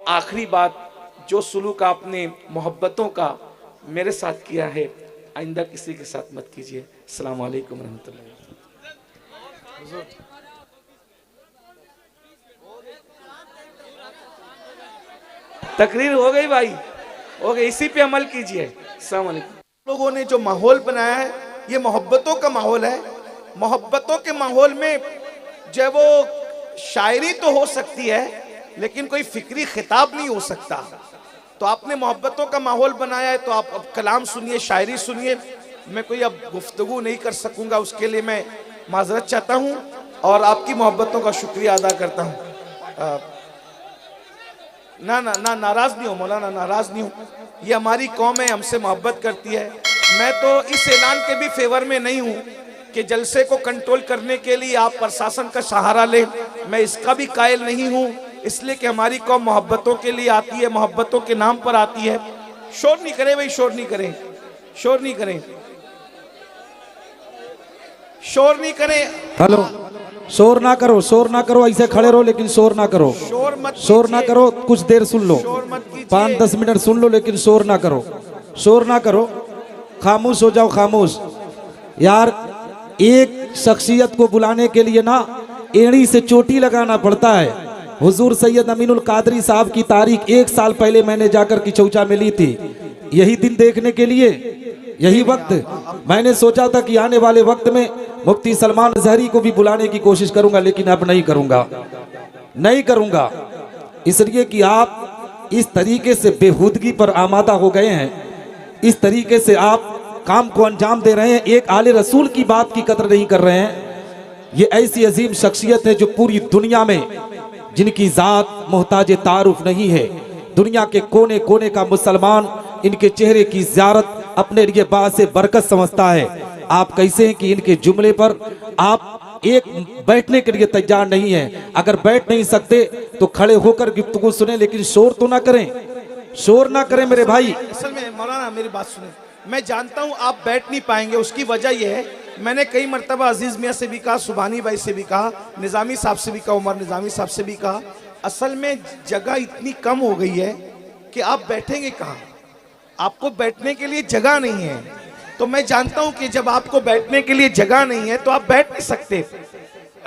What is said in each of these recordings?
आखिरी बात, जो सुलूक आपने मोहब्बतों का मेरे साथ किया है, आइंदा किसी के साथ मत कीजिए। अस्सलाम वालेकुम रहमतुल्लाह। तकरीर हो गई भाई, हो गई, इसी पे अमल कीजिए। अस्सलाम वालेकुम। लोगों ने जो माहौल बनाया है ये मोहब्बतों का माहौल है। मोहब्बतों के माहौल में जो वो शायरी तो हो सकती है लेकिन कोई फिक्री खिताब नहीं हो सकता। तो आपने मोहब्बतों का माहौल बनाया है तो आप अब कलाम सुनिए, शायरी सुनिए। मैं कोई अब गुफ्तगू नहीं कर सकूंगा, उसके लिए मैं माजरत चाहता हूँ और आपकी मोहब्बतों का शुक्रिया अदा करता हूँ। ना ना ना नाराज नहीं हो मौलाना, नाराज नहीं हो। ये हमारी कौम है, हमसे मोहब्बत करती है। मैं तो इस ऐलान के भी फेवर में नहीं हूँ कि जलसे को कंट्रोल करने के लिए आप प्रशासन का सहारा लें, मैं इसका भी कायल नहीं हूँ। इसलिए कि हमारी कौम मोहब्बतों के लिए आती है, मोहब्बतों के नाम पर आती है। शोर नहीं करें भाई, शोर नहीं करें, शोर नहीं करें, शोर नहीं करें। हेलो, शोर ना करो, शोर ना करो, ऐसे खड़े रहो लेकिन शोर ना करो, शोर ना करो। कुछ देर सुन लो, 5-10 मिनट सुन लो लेकिन शोर ना करो, शोर ना करो, खामोश हो जाओ, खामोश। यार एक शख्सियत को बुलाने के लिए ना एड़ी से चोटी लगाना पड़ता है। हुजूर सैयद अमीनुल कादरी साहब की तारीख 1 साल पहले मैंने जाकर किचौचा में ली थी, यही दिन देखने के लिए, यही वक्त। मैंने सोचा था कि आने वाले वक्त में मुफ्ती सलमान जहरी को भी बुलाने की कोशिश करूंगा, लेकिन अब नहीं करूंगा, नहीं करूंगा। इसलिए कि आप इस तरीके से बेहूदगी पर आमादा हो गए हैं, इस तरीके से आप काम को अंजाम दे रहे हैं, एक आले रसूल की बात की कदर नहीं कर रहे हैं। ये ऐसी अजीम शख्सियत है जो पूरी दुनिया में, जिनकी जात मोहताज तारुफ नहीं है। दुनिया के कोने कोने का मुसलमान इनके चेहरे की ज़ियारत अपने लिए बासे बरकत समझता है। आप कैसे हैं कि इनके जुमले पर आप एक बैठने के लिए तैयार नहीं है। अगर बैठ नहीं सकते तो खड़े होकर गुफ्तगू सुने, लेकिन शोर तो ना करें, शोर ना करें मेरे भाई। असल में मौलाना मेरी बात सुने, मैं जानता हूं आप बैठ नहीं पाएंगे, उसकी वजह यह है, मैंने कई मरतबा अजीज मियाँ से भी कहा, सुभानी भाई से भी कहा, निज़ामी साहब से भी कहा, उमर निज़ामी साहब से भी कहा, असल में जगह इतनी कम हो गई है कि आप बैठेंगे कहाँ, आपको बैठने के लिए जगह नहीं है। तो मैं जानता हूं कि जब आपको बैठने के लिए जगह नहीं है तो आप बैठ नहीं सकते।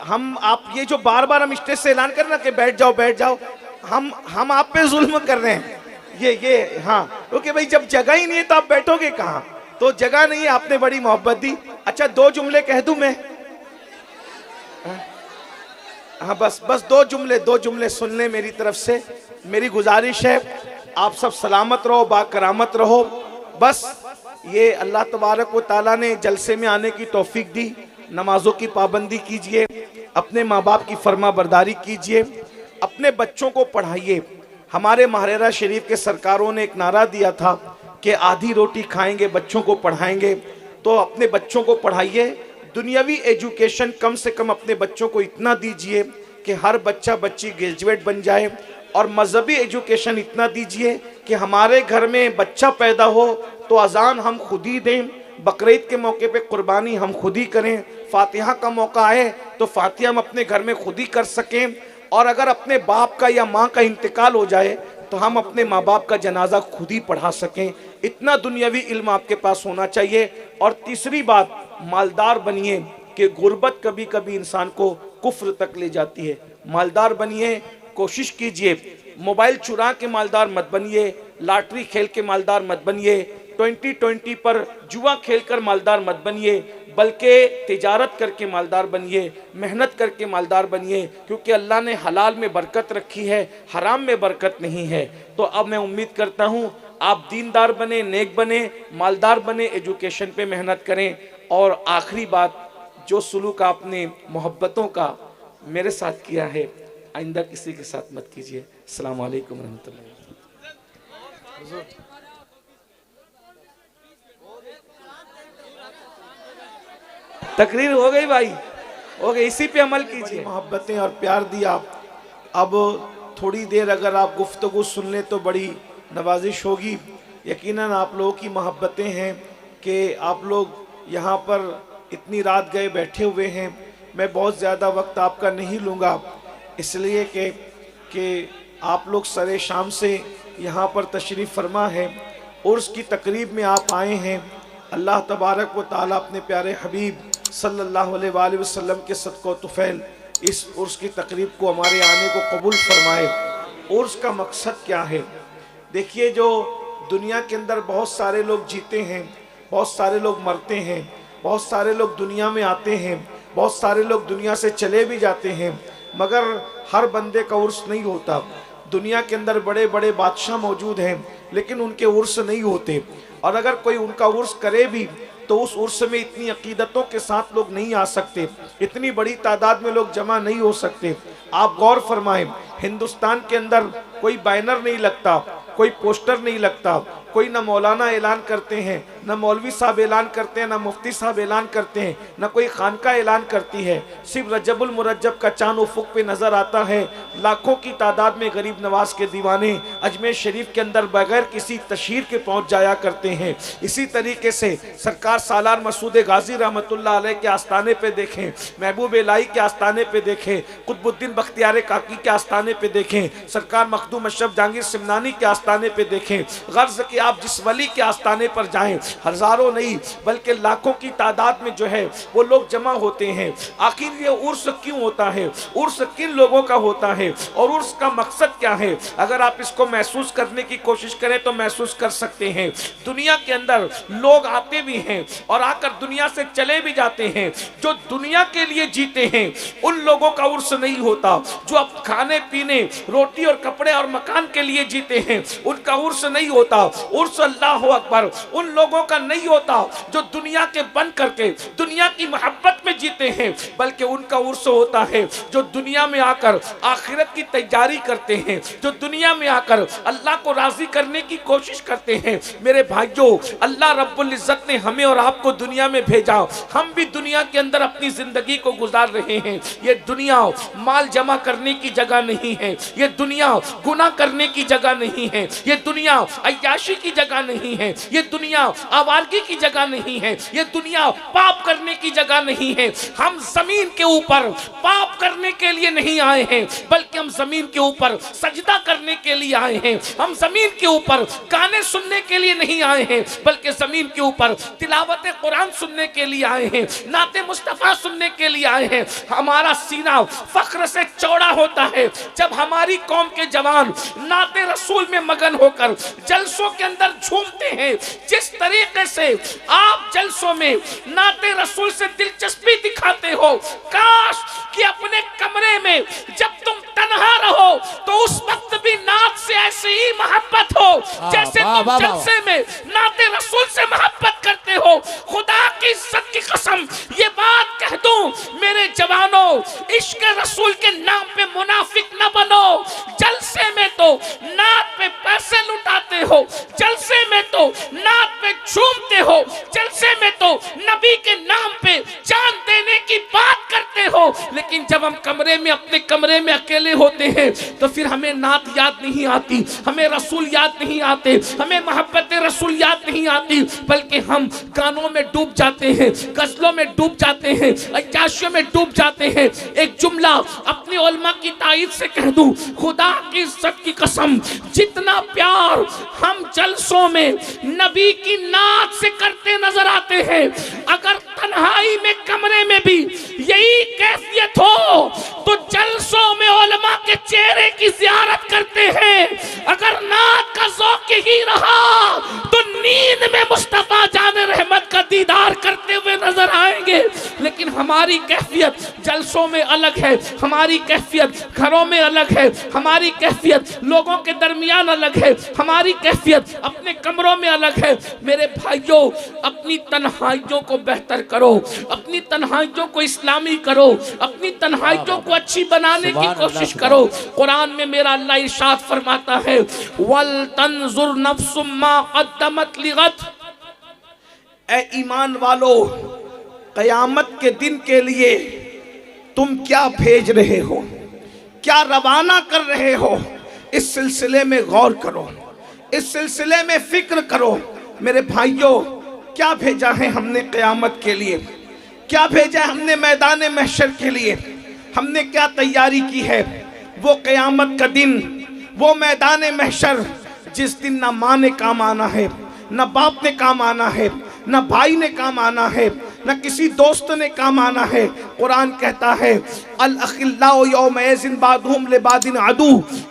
हम आप ये जो बार बार हम स्टेज से ऐलान कर ना कि बैठ जाओ बैठ जाओ, हम आप पे जुल्म कर रहे हैं। ये हाँ, क्योंकि भाई जब जगह ही नहीं है तो आप बैठोगे कहाँ। तो जगह नहीं है, आपने बड़ी मोहब्बत दी। अच्छा 2 जुमले कह दूं मैं, हाँ बस 2 जुमले सुन लें मेरी तरफ से। मेरी गुजारिश है आप सब सलामत रहो, बाकरामत रहो। बस ये अल्लाह तबारक व ताला ने जलसे में आने की तौफीक दी। नमाजों की पाबंदी कीजिए, अपने माँ बाप की फर्मा बरदारी कीजिए, अपने बच्चों को पढ़ाइए। हमारे महरेरा शरीफ के सरकारों ने एक नारा दिया था कि आधी रोटी खाएंगे बच्चों को पढ़ाएंगे। तो अपने बच्चों को पढ़ाइए। दुनियावी एजुकेशन कम से कम अपने बच्चों को इतना दीजिए कि हर बच्चा बच्ची ग्रेजुएट बन जाए, और मजहबी एजुकेशन इतना दीजिए कि हमारे घर में बच्चा पैदा हो तो अजान हम खुद ही दें, बकरीद के मौके पे कुर्बानी हम खुद ही करें, फातिहा का मौका आए तो फातिहा हम अपने घर में खुद ही कर सकें, और अगर अपने बाप का या माँ का इंतकाल हो जाए तो हम अपने माँ बाप का जनाजा खुद ही पढ़ा सकें। इतना दुनियावी इल्म आपके पास होना चाहिए। और तीसरी बात, मालदार बनिए कि गुर्बत कभी कभी इंसान को कुफ्र तक ले जाती है। मालदार बनिए, कोशिश कीजिए, मोबाइल चुरा के मालदार मत बनिए, लॉटरी खेल के मालदार मत बनिए, 2020 पर जुआ खेलकर मालदार मत बनिए, बल्कि तिजारत करके मालदार बनिए, मेहनत करके मालदार बनिए, क्योंकि अल्लाह ने हलाल में बरकत रखी है, हराम में बरकत नहीं है। तो अब मैं उम्मीद करता हूँ आप दीनदार बने, नेक बने, मालदार बने, एजुकेशन पे मेहनत करें। और आखिरी बात, जो सुलूक आपने मोहब्बतों का मेरे साथ किया है, आइंदा किसी के साथ मत कीजिए। अस्सलाम वालेकुम रहमतुल्लाह। तकरीर हो गई भाई, हो गई, इसी पे अमल कीजिए। मोहब्बतें और प्यार दिया। अब थोड़ी देर अगर आप गुफ्तगू सुन लें तो बड़ी नवाजिश होगी। यकीनन आप लोगों की मोहब्बतें हैं कि आप लोग यहाँ पर इतनी रात गए बैठे हुए हैं। मैं बहुत ज़्यादा वक्त आपका नहीं लूँगा, इसलिए कि आप लोग सरे शाम से यहाँ पर तशरीफ़ फरमा है, उर्स की तकरीब में आप आए हैं। अल्लाह तबारक व ताला अपने प्यारे हबीब सल्लल्लाहु अलैहि वसल्लम के सदक़ो तुफ़ैल इस उर्स की तकरीब को हमारे आने को कबूल फरमाए। उर्स का मकसद क्या है? देखिए, जो दुनिया के अंदर बहुत सारे लोग जीते हैं, बहुत सारे लोग मरते हैं, बहुत सारे लोग दुनिया में आते हैं, बहुत सारे लोग दुनिया से चले भी जाते हैं, मगर हर बंदे का उर्स नहीं होता। दुनिया के अंदर बड़े बड़े बादशाह मौजूद हैं, लेकिन उनके उर्स नहीं होते। और अगर कोई उनका उर्स करे भी तो उस उर्स में इतनी अकीदतों के साथ लोग नहीं आ सकते, इतनी बड़ी तादाद में लोग जमा नहीं हो सकते। आप गौर फरमाएं, हिंदुस्तान के अंदर कोई बैनर नहीं लगता, कोई पोस्टर नहीं लगता, कोई ना मौलाना ऐलान करते हैं, ना मौलवी साहब ऐलान करते हैं, ना मुफ्ती साहब ऐलान करते हैं, ना कोई खानका ऐलान करती है। सिर्फ रजबुल मुरज्जब का चांद उफुक पे नज़र आता है। लाखों की तादाद में गरीब नवाज के दीवाने अजमेर शरीफ के अंदर बगैर किसी तशहीर के पहुँच जाया करते हैं। इसी तरीके से सरकार सालार मसूद गाजी रहमतुल्लाह अलैह के आस्थाने पे देखें, महबूब इलाही के आस्थाने पे देखें, कुतुबुद्दीन बख्तियार काकी के आस्थाने पे देखें, सरकार मखदूम अशरफ जहांगीर सिमनानी के आस्थाने पे देखें। गर्ज कि आप जिस वली के आस्थाने पर जाएं, हजारों नहीं बल्कि लाखों की तादाद में जो है वो लोग जमा होते हैं। आखिर ये उर्स क्यों होता है? उर्स किन लोगों का होता है और उर्स का मकसद क्या है? अगर आप इसको महसूस करने की कोशिश करें तो महसूस कर सकते हैं। दुनिया के अंदर लोग आते भी हैं और आकर दुनिया से चले भी जाते हैं। जो दुनिया के लिए जीते हैं उन लोगों का उर्स नहीं होता। जो अब खाने पीने, रोटी और कपड़े और मकान के लिए जीते हैं उनका उर्स नहीं होता। उर्स अल्लाह अकबर उन लोगों का नहीं होता जो दुनिया के बन करके दुनिया की मोहब्बत में जीते हैं, बल्कि उनका उर्स होता है जो दुनिया में आकर आखिरत की तैयारी करते हैं, जो दुनिया में आकर अल्लाह को राजी करने की कोशिश करते हैं। मेरे भाइयों, अल्लाह रब्बुल इज्जत ने हमें और आपको दुनिया में भेजा, हम भी दुनिया के अंदर अपनी जिंदगी को गुजार रहे हैं। ये दुनिया माल जमा करने की जगह नहीं है, ये दुनिया गुनाह करने की जगह नहीं है, ये दुनिया अय्याशी की जगह नहीं है, ये दुनिया आवारगी की जगह नहीं है, ये दुनिया पाप करने की जगह नहीं है। हम जमीन के ऊपर पाप करने के लिए नहीं आए हैं, बल्कि हम जमीन के ऊपर सजदा करने के लिए आए हैं। हम जमीन के ऊपर गाने सुनने के लिए नहीं आए हैं, बल्कि जमीन के ऊपर तिलावत कुरान सुनने के लिए आए हैं, नाते मुस्तफा सुनने के लिए आए हैं। हमारा सीना फख्र से चौड़ा होता है जब हमारी कौम के जवान नाते रसूल में मगन होकर जलसों के अंदर झूमते हैं। जिस तरीके से आप जलसों में नाते रसूल से दिलचस्पी दिखाते हो, काश कि अपने कमरे में जब तुम तन्हा रहो तो उस वक्त भी नात से ऐसी ही मोहब्बत हो जैसे तुम जलसे में नाते रसूल से मोहब्बत करते हो। खुदा की इज्जत की कसम ये बात कह दूं मेरे जवानों, इश्क रसूल के नाम पे मुनाफिक न बनो। जलसे में तो नात पे पैसे लुटाते हो, जलसे में तो नात पे झूमते हो, जलसे में तो नबी के नाम पे जान देने की बात करते हो, लेकिन जब हम कमरे में अपने कमरे में अकेले होते हैं तो फिर हमें नात याद नहीं आती, हमें रसूल याद नहीं आते, हमें मोहब्बत रसूल याद नहीं आती, बल्कि हम गानों में डूब जाते हैं, गजलों में डूब जाते हैं, अय्याशियों में डूब जाते हैं। एक जुमला अपने उलमा की ताईद से कह दूं, खुदा की इज्जत की कसम, जितना प्यार हम जलसों में नबी की नात से करते नजर आते हैं, अगर तन्हाई में कमरे में भी यही कैफियत हो तो जलसों में उलमा के चेहरे की ज़ियारत करते हैं। अगर नात का ज़ौक़ ही रहा तो नींद में मुस्तफ़ा जाने रहमत का दीदार करते हुए नजर आएंगे। लेकिन हमारी कैफियत जलसों में अलग है, हमारी कैफियत घरों में अलग है, हमारी कैफियत लोगों के दरमियान अलग है, हमारी कैफियत अपने कमरों में अलग है। मेरे भाइयों, अपनी तन्हाइयों को बेहतर करो, अपनी तन्हाइयों को इस्लामी करो, अपनी तन्हाइयों को अच्छी बनाने की कोशिश करो। कुरान में मेरा अल्लाह इरशाद फरमाता है, वल तंजुर नफ्सुम मा क़द्दमत लिगद। ए ईमान वालो, क़यामत के दिन के लिए तुम क्या भेज रहे हो, क्या रवाना कर रहे हो, इस सिलसिले में गौर करो, इस सिलसिले में फिक्र करो। मेरे भाइयों, क्या भेजा है हमने क़यामत के लिए, क्या भेजा है हमने मैदान महशर के लिए, हमने क्या तैयारी की है। वो क़यामत का दिन वो मैदान महशर जिस दिन ना माँ ने काम आना है, ना बाप ने काम आना है, ना भाई ने काम आना है, न किसी दोस्त ने काम आना है। कुरान कहता है अल अखिल्लाउ यौमइज़िन बादुहुम लिबादिन अदू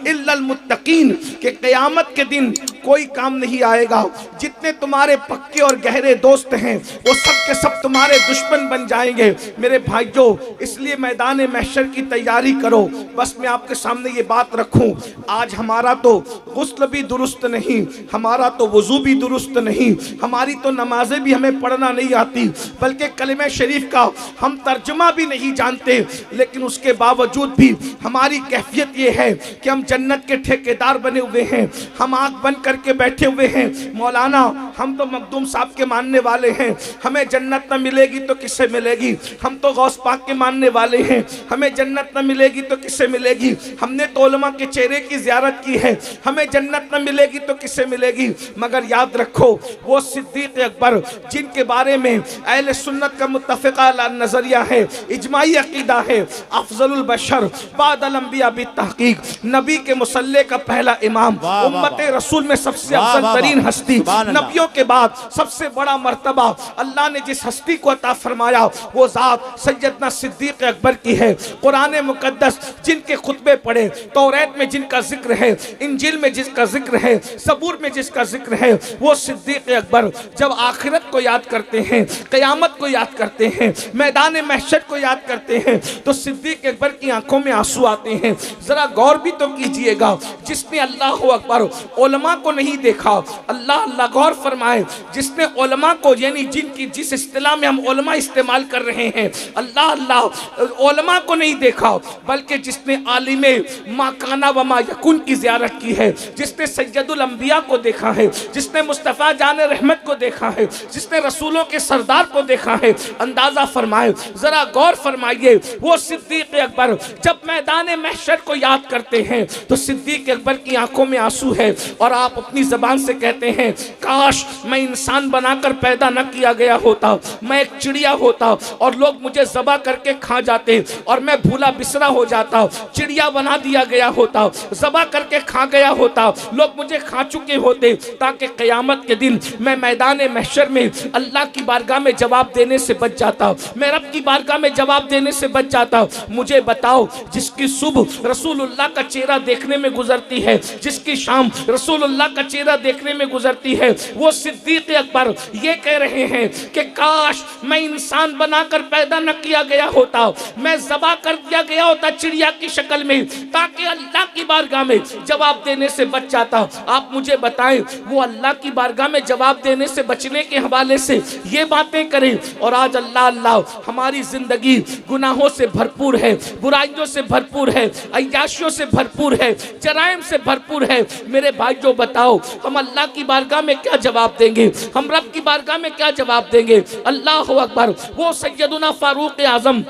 इल्लल मुत्तकीन, कि क़यामत के दिन कोई काम नहीं आएगा। जितने तुम्हारे पक्के और गहरे दोस्त हैं वो सब के सब तुम्हारे दुश्मन बन जाएंगे। मेरे भाइयों, इसलिए मैदान महशर की तैयारी करो। बस मैं आपके सामने ये बात रखूं, आज हमारा तो गुस्ल भी दुरुस्त नहीं, हमारा तो वुज़ू भी दुरुस्त नहीं, हमारी तो नमाजें भी हमें पढ़ना नहीं आती, बल्कि कलिमे शरीफ का हम तर्जुमा भी नहीं जानते। लेकिन उसके बावजूद भी हमारी कैफियत ये है कि हम जन्नत के ठेकेदार बने हुए हैं। हम आंख बंद करके बैठे हुए हैं, मौलाना हम तो मखदूम साहब के मानने वाले हैं, हमें जन्नत न मिलेगी तो किससे मिलेगी। हम तो गौस पाक के मानने वाले हैं, हमें जन्नत न मिलेगी तो किससे मिलेगी। हमने तो उलमा के चेहरे की ज़ियारत की है, हमें जन्नत न मिलेगी तो किससे मिलेगी। मगर याद रखो, वो सिद्दीक़ अकबर जिनके बारे में अहले सुन्नत का मुत्तफ़िक़ा नज़रिया है, इजमाई अक़ीदा है, अफ़ज़लुल बशर बादल अंबिया बित्तहक़ीक़, नबी के मुसल्ले का पहला इमाम, उम्मते रसूल में सबसे अफ़ज़ल तरीन हस्ती, नबियों के बाद सबसे बड़ा मर्तबा अल्लाह ने जिस हस्ती को अता फरमाया वो ज़ात सैयदना सिद्दीक़ अकबर की है। कुरान मुक़द्दस जिनके खुतबे पढ़े, तौरात में जिनका जिक्र है, इंजील में जिसका जिक्र है, सबूर में जिसका जिक्र है, वो सिद्दीक़ अकबर जब आखिरत को याद करते हैं, क़यामत को याद करते हैं, मैदान महशर को याद करते हैं, तो सिद्दीक़ अकबर की आंखों में आंसू आते हैं। जरा गौर भी तो कीजिएगा, जिसने अल्लाह अकबर उलमा को नहीं देखा, अल्लाह अल्लाह गौर फरमाए, जिसने उलमा को, यानी जिनकी जिस इस्तिलाह में हम उलमा इस्तेमाल कर रहे हैं, अल्लाह अल्लाह उलमा को नहीं देखा, बल्कि जिसने आलिमे मा काना व मा यकुन की ज़ियारत की है, जिसने सैयदुल अंबिया को देखा है, जिसने मुस्तफ़ा जान रहमत को देखा है, जिसने रसूलों के सरदार को देखा है, अंदाज़ा फरमाए, ज़रा गौर फरमाइए, वो सिद्दीक़ अकबर जब मैदान महशर को याद करते हैं तो सिद्दीक़ अकबर की आंखों में आंसू है। और आप अपनी ज़बान से कहते हैं, काश मैं इंसान बनाकर पैदा न किया गया होता, मैं एक चिड़िया होता और लोग मुझे ज़बा करके खा जाते और मैं भूला बिसरा हो जाता। चिड़िया बना दिया गया होता, ज़बा करके खा गया होता, लोग मुझे खा चुके होते, ताकि क़यामत के दिन मैं मैदान महशर में अल्लाह की बारगाह में जवाब देने से बच जाता, मैं रब की बारगाह में जवाब देने से बच जाता। मुझे बताओ, जिसकी सुबह रसूलुल्लाह का चेहरा देखने में गुजरती है, जिसकी शाम रसूलुल्लाह का चेहरा देखने में गुजरती है, वो सिद्दीक़ अकबर ये कह रहे हैं कि काश मैं इंसान बनाकर पैदा न किया गया होता, मैं ज़बा कर दिया गया होता चिड़िया की शक्ल में, ताकि अल्लाह की बारगाह में जवाब देने से बच जाता। आप मुझे बताएं, वो अल्लाह की बारगाह में जवाब देने से बचने के हवाले से ये बातें करें, और आज अल्लाह अल्लाह हमारी ज़िंदगी गुनाहों से भरपूर है, बुराइयों से भरपूर है, अय्याशियों से भरपूर है, जराइम से भरपूर है। मेरे भाइयों बताओ, हम अल्लाह की बारगाह में क्या जवाब देंगे, हम रब की बारगाह में क्या जवाब देंगे। अल्लाह अकबर, वो सैयदुना फारूक आज़म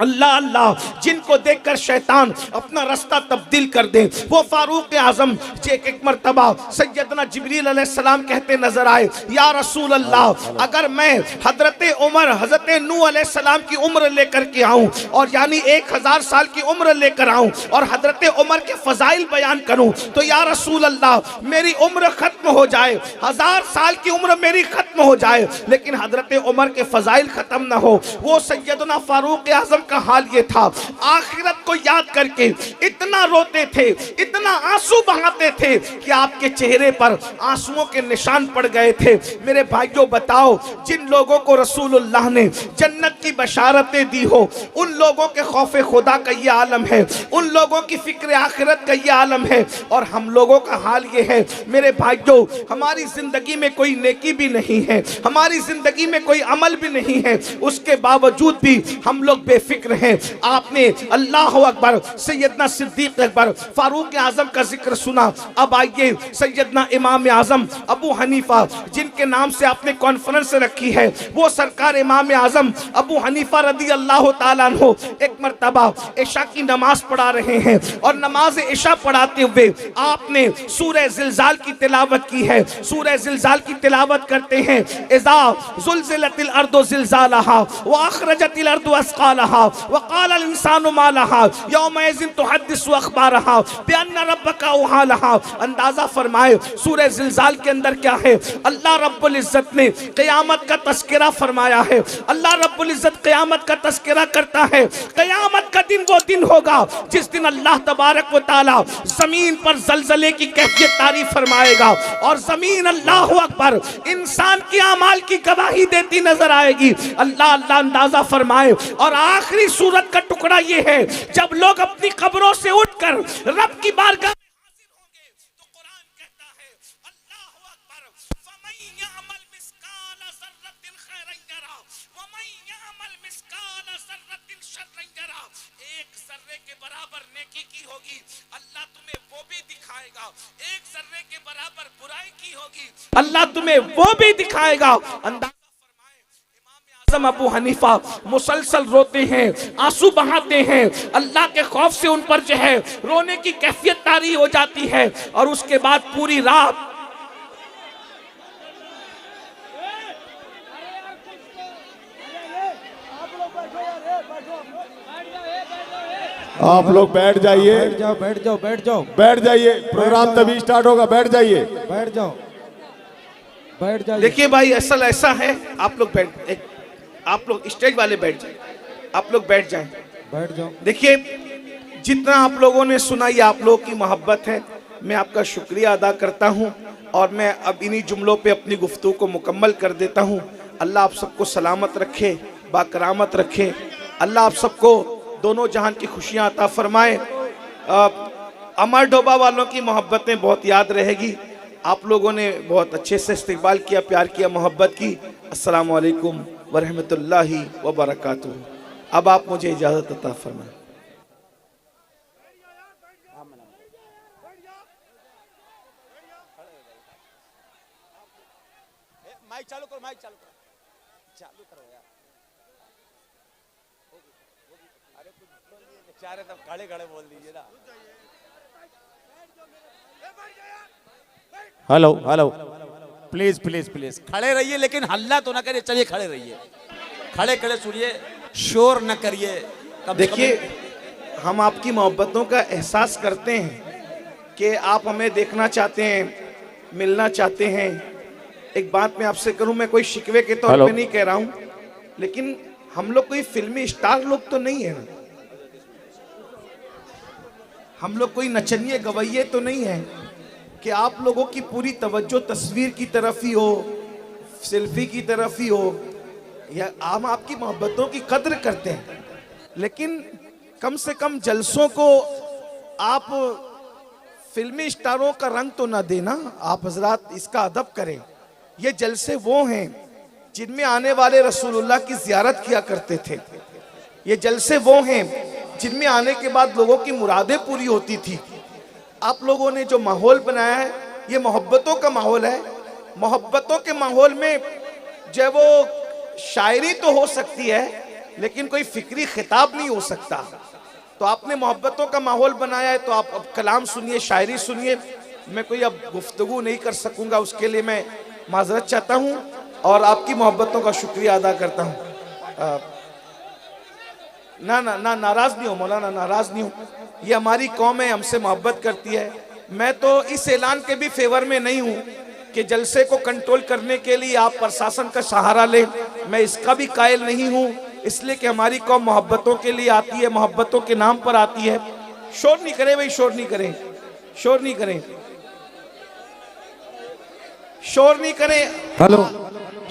अल्लाह अल्लाह जिनको देखकर शैतान अपना रास्ता तब्दील कर दे, वो फारूक आज़म एक मरतबा सैयदना जिब्रील अलैहिस्सलाम कहते नजर आए, या रसूल अल्लाह, अगर मैं हजरत उमर हजरत नूह अलैहिस्सलाम की उम्र लेकर के आऊँ, और यानी 1000 साल की उम्र लेकर आऊँ और हजरत उमर के फजाइल बयान करूँ, तो या रसूल अल्लाह मेरी उम्र खत्म हो जाए, 1000 साल की उम्र मेरी खत्म हो जाए, लेकिन हजरत उमर के फजाइल खत्म ना हो। वो सैयदना फारूक आज़म का हाल ये था, आखिरत को याद करके इतना रोते थे, इतना आंसू बहाते थे कि आपके चेहरे पर आंसुओं के निशान पड़ गए थे। मेरे भाइयों बताओ, जिन लोगों को रसूलुल्लाह ने जन्नत की बशारतें दी हो, उन लोगों के खौफे खुदा का ये आलम है, उन लोगों की फिक्र आखिरत का ये आलम है, और हम लोगों का हाल ये है। मेरे भाइयों, हमारी जिंदगी में कोई नेकी भी नहीं है, हमारी जिंदगी में कोई अमल भी नहीं है, उसके बावजूद भी हम लोग बेफिक्र हैं। आपने अल्लाह अकबर सैयदना सिद्दीक़ अकबर फारूक आज़म का जिक्र सुना। अब आइए सैयदना इमाम आज़म अबू हनीफा, जिनके नाम से आपने कॉन्फ्रेंस रखी है, वो सरकार इमाम आज़म अबू हनीफा रदी अल्लाह ताला अन्हु एक मरतबा इशा की नमाज पढ़ा रहे हैं, और नमाज इशा पढ़ाते हुए आपने सूरह ज़िलज़ाल की तिलावत की है। सूरह ज़िलज़ाल की तिलावत करते हैं, इज़ा ज़ुलज़िलतिल अर्दु ज़िलज़ालहा व अख़रजतिल अर्दु अस्क़ालहा वक़ालल इंसानु मा लहा यौमइज़िन तुहद्दिसु अख़बारहा बिअन्ना रब्बका औहा लहा। अंदाज़ा फरमाए सूरह ज़िलज़ाल के अंदर क्या है, अल्लाह रब्बुल इज़्ज़त ने क़यामत का तज़किरा फरमाया है। अल्लाह रब्बुल इज़्ज़त क़यामत का तज़किरा करता है। क़यामत का दिन वो दिन होगा जिस दिन अल्लाह तबारक व तआला ज़मीन पर ज़लज़ले की कैफियत तारी फरमाएगा और ज़मीन अल्लाहु अकबर इंसान की आमाल की गवाही देती नजर आएगी। अल्लाह अल्लाह अंदाज़ा फरमाए। और आखिरी सूरत का टुकड़ा ये है, जब लोग अपनी कब्रों से उठकर रब की बारगाह में हाजिर होंगे तो कुरान कहता है अल्लाहु अकबर फमन यअमल मिस्काल ज़र्रतिन खैरन यरा वमन यअमल मिस्काल ज़र्रतिन शर्रन यरा। एक ज़र्रे के बराबर नेकी की होगी अल्लाह तुम्हें वो भी दिखाएगा, एक ज़र्रे के बराबर बुराई की होगी अल्लाह तुम्हें वो भी दिखाएगा। अंदाज़ा आज़म अबू हनीफा मुसलसल रोते हैं, आंसू बहाते हैं, अल्लाह के खौफ से उन पर जो है रोने की कैफियत तारी हो जाती है। और उसके बाद पूरी रात आप लोग बैठ जाइए, बैठ जाओ बैठ जाओ बैठ जाओ बैठ जाइए, प्रोग्राम तभी स्टार्ट होगा, बैठ जाइए। बैठ जाओ बैठ जाइए। देखिए भाई असल ऐसा है, आप लोग स्टेज वाले बैठ जाए, आप लोग बैठ जाएं, बैठ जाओ। देखिए जितना आप लोगों ने सुना ये आप लोगों की मोहब्बत है, मैं आपका शुक्रिया अदा करता हूं और मैं अब इन्हीं जुमलों पे अपनी गुफ्तगू को मुकम्मल कर देता हूं। अल्लाह आप सबको सलामत रखे, बाकरामत रखे। अल्लाह आप सबको दोनों जहान की खुशियां अता फरमाए। अमर डोबा वालों की मोहब्बतें बहुत याद रहेगी। आप लोगों ने बहुत अच्छे से इस्तकबाल किया, प्यार किया, मोहब्बत की। अस्सलामु अलैकुम व रहमतुल्लाहि व बरकातुहू। अब आप मुझे इजाज़त अता फरमाएं। माइक चालू करो, माइक चालू करो, चालू करो यार। अरे कुछ बेचारे तब खड़े खड़े बोल दीजिए ना। Hello hello, please please please खड़े रहिए, लेकिन हल्ला तो ना करिए। चलिए खड़े रहिए, खड़े खड़े सुनिए, शोर न करिए। देखिए हम आपकी मोहब्बतों का एहसास करते हैं कि आप हमें देखना चाहते हैं, मिलना चाहते हैं। एक बात मैं आपसे करूं, मैं कोई शिकवे के तौर पे नहीं कह रहा हूं, लेकिन हम लोग कोई फिल्मी स्टार लोग तो नहीं है ना, हम लोग कोई नचनिए गवैये तो नहीं है कि आप लोगों की पूरी तवज्जो तस्वीर की तरफ ही हो, सेल्फी की तरफ ही हो। या हम आपकी मोहब्बतों की कद्र करते हैं, लेकिन कम से कम जलसों को आप फिल्मी स्टारों का रंग तो ना देना। आप हजरात इसका अदब करें। ये जलसे वो हैं जिनमें आने वाले रसूलुल्लाह की ज़ियारत किया करते थे। ये जलसे वो हैं जिनमें आने के बाद लोगों की मुरादें पूरी होती थी। आप लोगों ने जो माहौल बनाया है ये मोहब्बतों का माहौल है। मोहब्बतों के माहौल में जो वो शायरी तो हो सकती है, लेकिन कोई फिक्री खिताब नहीं हो सकता। तो आपने मोहब्बतों का माहौल बनाया है, तो आप अब कलाम सुनिए, शायरी सुनिए। मैं कोई अब गुफ्तगू नहीं कर सकूंगा, उसके लिए मैं माजरत चाहता हूँ और आपकी मोहब्बतों का शुक्रिया अदा करता हूँ। ना ना ना नाराज नहीं हो मौलाना, नाराज नहीं हो। ये हमारी कौम है, हमसे मोहब्बत करती है। मैं तो इस ऐलान के भी फेवर में नहीं हूँ कि जलसे को कंट्रोल करने के लिए आप प्रशासन का सहारा लें। मैं इसका भी कायल नहीं हूँ, इसलिए कि हमारी कौम मोहब्बतों के लिए आती है, मोहब्बतों के नाम पर आती है। शोर नहीं करें भाई, शोर नहीं करें, शोर नहीं करें, शोर नहीं करें। हेलो,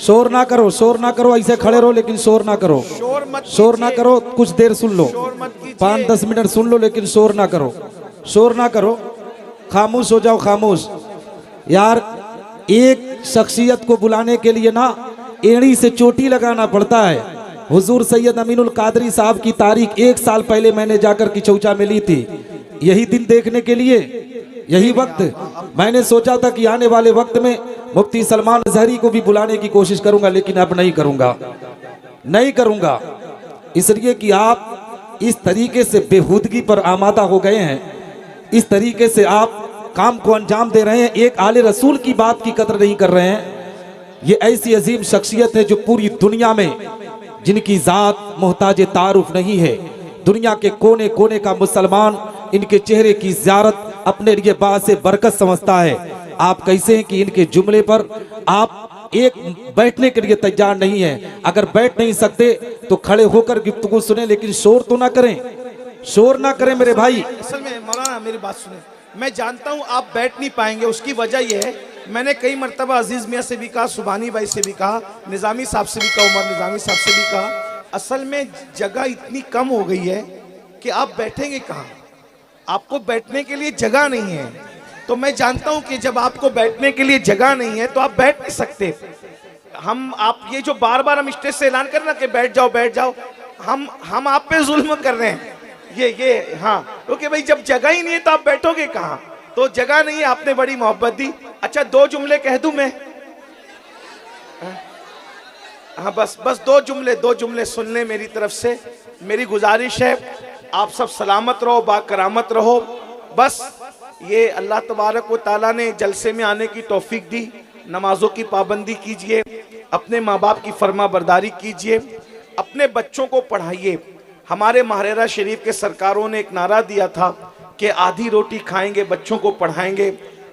शोर ना करो, शोर ना करो, ऐसे खड़े रहो लेकिन शोर ना करो। शोर ना करो, कुछ देर सुन लो, 5-10 मिनट सुन लो, लेकिन शोर ना करो, शोर ना करो, खामोश हो जाओ, खामोश। यार एक शख्सियत को बुलाने के लिए ना एड़ी से चोटी लगाना पड़ता है। हुजूर सैयद अमीनुल कादरी साहब की तारीख 1 साल पहले मैंने जाकर किचौचा में ली थी, यही दिन देखने के लिए, यही वक्त। मैंने सोचा था कि आने वाले वक्त में मुफ्ती सलमान अजहरी को भी बुलाने की कोशिश करूंगा, लेकिन अब नहीं करूंगा, नहीं करूंगा, इसलिए कि आप इस तरीके से बेहूदगी पर आमादा हो गए हैं, इस तरीके से आप काम को अंजाम दे रहे हैं, एक आले रसूल की बात की कदर नहीं कर रहे हैं। ये ऐसी अजीम शख्सियत है जो पूरी दुनिया में जिनकी जात मोहताज तारुफ नहीं है। दुनिया के कोने कोने का मुसलमान इनके चेहरे की ज़ियारत अपने लिए बासे बरकत समझता है। आप कैसे हैं कि इनके जुमले पर आप एक बैठने के लिए तैयार नहीं है। अगर बैठ नहीं सकते तो खड़े होकर गुफ्तगू सुने, लेकिन शोर तो ना करें, शोर ना करें मेरे भाई। असल में मौलाना मेरी बात सुने, मैं जानता हूँ आप बैठ नहीं पाएंगे, उसकी वजह यह है मैंने कई मरतबा अजीज मियाँ से भी कहा, सुबानी भाई से भी कहा, निज़ामी साहब से भी कहा, उमर निज़ामी साहब से भी कहा, असल में जगह इतनी कम हो गई है कि आप बैठेंगे कहाँ, आपको बैठने के लिए जगह नहीं है। तो मैं जानता हूँ कि जब आपको बैठने के लिए जगह नहीं है तो आप बैठ नहीं सकते। आप ये जो बार बार हम स्टेज से ऐलान कर ना कि बैठ जाओ बैठ जाओ, हम आप पे जुल्म कर रहे हैं। ये हाँ, क्योंकि भाई जब जगह ही नहीं है तो आप बैठोगे कहाँ, तो जगह नहीं है, आपने बड़ी मोहब्बत दी। अच्छा 2 जुमले कह दूं मैं? हाँ बस 2 जुमले सुन लें मेरी तरफ से, मेरी गुजारिश है। आप सब सलामत रहो, बाकरामत रहो। बस ये अल्लाह तबारक व ताला ने जलसे में आने की तौफीक दी। नमाजों की पाबंदी कीजिए, अपने माँ बाप की फर्मा बरदारी कीजिए, अपने बच्चों को पढ़ाइए। हमारे महरेरा शरीफ के सरकारों ने एक नारा दिया था कि आधी रोटी खाएंगे बच्चों को पढ़ाएंगे।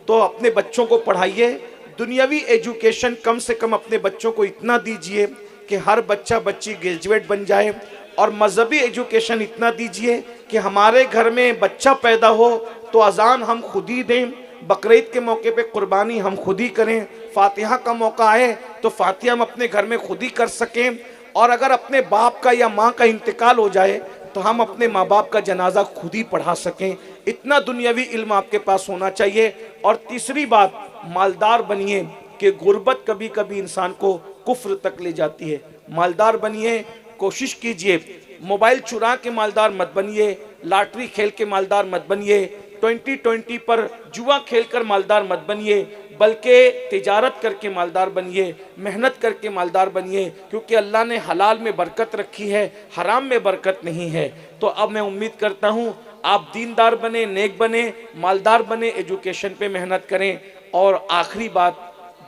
तो अपने बच्चों को पढ़ाइए, दुनियावी एजुकेशन कम से कम अपने बच्चों को इतना दीजिए कि हर बच्चा बच्ची ग्रेजुएट बन जाए, और मजहबी एजुकेशन इतना दीजिए कि हमारे घर में बच्चा पैदा हो तो अजान हम खुद ही दें, बकरीद के मौके पे कुर्बानी हम खुद ही करें, फातिहा का मौका आए तो फातिहा हम अपने घर में खुद ही कर सकें, और अगर अपने बाप का या माँ का इंतकाल हो जाए तो हम अपने माँ बाप का जनाजा खुद ही पढ़ा सकें। इतना दुनियावी इल्म आपके पास होना चाहिए। और तीसरी बात, मालदार बनिए कि गुर्बत कभी कभी इंसान को कुफ्र तक ले जाती है। मालदार बनिए, कोशिश कीजिए, मोबाइल चुरा के मालदार मत बनिए, लॉटरी खेल के मालदार मत बनिए, 2020 पर जुआ खेलकर मालदार मत बनिए, बल्कि तिजारत करके मालदार बनिए, मेहनत करके मालदार बनिए, क्योंकि अल्लाह ने हलाल में बरकत रखी है, हराम में बरकत नहीं है। तो अब मैं उम्मीद करता हूँ आप दीनदार बने, नेक बने, मालदार बने, एजुकेशन पे मेहनत करें। और आखिरी बात,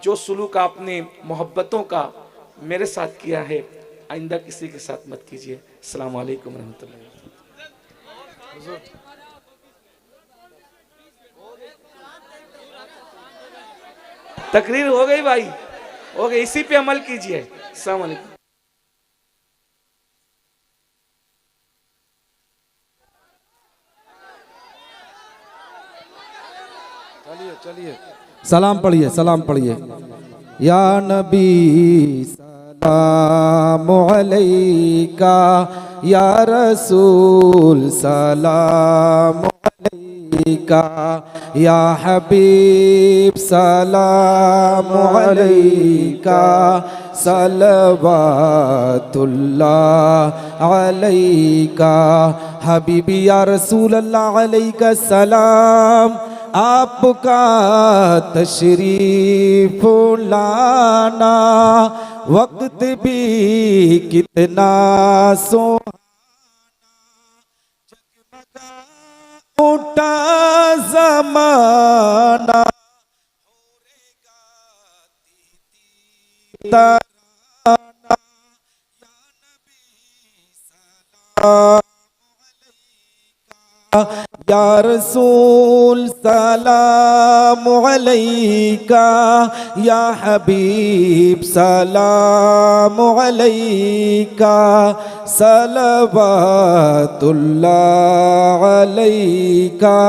जो सुलूक आपने मोहब्बतों का मेरे साथ किया है आइंदा किसी के साथ मत कीजिए। अस्सलाम वालेकुम रहमतुल्लाह। तकरीर हो गई भाई, हो गई, इसी पे अमल कीजिए। अस्सलाम वालेकुम। सलाम पढ़िए, सलाम पढ़िए। या नबी सलाम अलैका, या रसूल सलाम अलैका, या हबीब सलाम अलैका, सलवातुल्लाह अलैका, हबीबी या रसूल अल्लाह अलैका सलाम। आपका तशरीफ लाना वक्त भी कितना सुहाना, उठा ज़माना तराना, या रसूल सलाम अलैका, या हबीब सलाम अलैका, सलवातुल्लाह अलैका।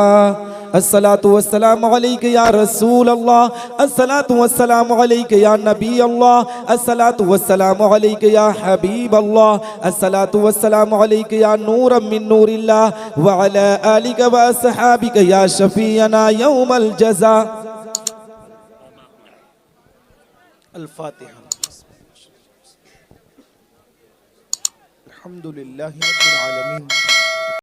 अस्सलातु वस्सलामु अलैका या रसूल अल्लाह, अस्सलातु वस्सलामु अलैका या नबी अल्लाह, अस्सलातु वस्सलामु अलैका या हबीब अल्लाह, अस्सलातु वस्सलामु अलैका या नूरम मिन नूरिल्लाह, व अला आलिका व अस्हाबिका या शफीअना यौमल जज़ा। अल-फातिहा। अल्हम्दुलिल्लाहि रब्बिल आलमीन।